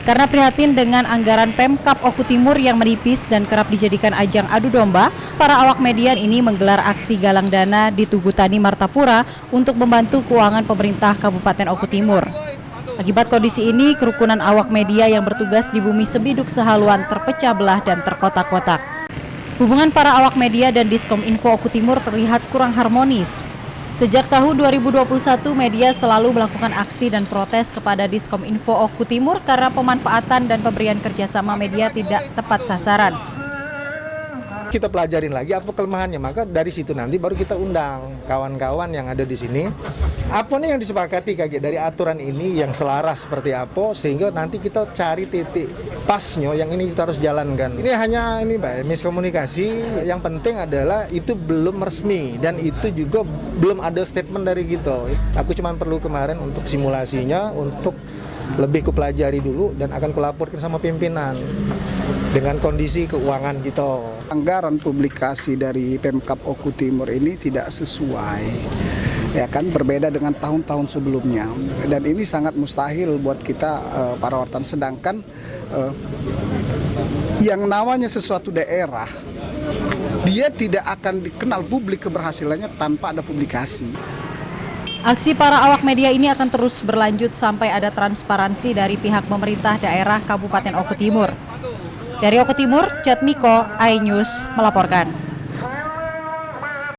Karena prihatin dengan anggaran Pemkab Oku Timur yang menipis dan kerap dijadikan ajang adu domba, para awak media ini menggelar aksi galang dana di Tugu Tani Martapura untuk membantu keuangan pemerintah Kabupaten Oku Timur. Akibat kondisi ini, kerukunan awak media yang bertugas di Bumi Sebiduk Sehaluan terpecah belah dan terkotak-kotak. Hubungan para awak media dan Diskominfo Oku Timur terlihat kurang harmonis. Sejak tahun 2021, media selalu melakukan aksi dan protes kepada Diskominfo Oku Timur karena pemanfaatan dan pemberian kerjasama media tidak tepat sasaran. Kita pelajarin lagi apa kelemahannya, maka dari situ nanti baru kita undang kawan-kawan yang ada di sini. Apa nih yang disepakati kayak dari aturan ini yang selaras seperti apa, sehingga nanti kita cari titik pasnya yang ini kita harus jalankan. Ini hanya miskomunikasi, yang penting adalah itu belum resmi dan itu juga belum ada statement dari kita. Aku cuma perlu kemarin untuk simulasinya, untuk lebih kupelajari dulu dan akan kulaporkan sama pimpinan dengan kondisi keuangan kita. Anggaran publikasi dari Pemkab Oku Timur ini tidak sesuai, ya kan, berbeda dengan tahun-tahun sebelumnya, dan ini sangat mustahil buat kita para wartawan. Sedangkan yang namanya sesuatu daerah, dia tidak akan dikenal publik keberhasilannya tanpa ada publikasi. Aksi para awak media ini akan terus berlanjut sampai ada transparansi dari pihak pemerintah daerah Kabupaten Oku Timur. Dari Oku Timur, Chat Miko, iNews melaporkan.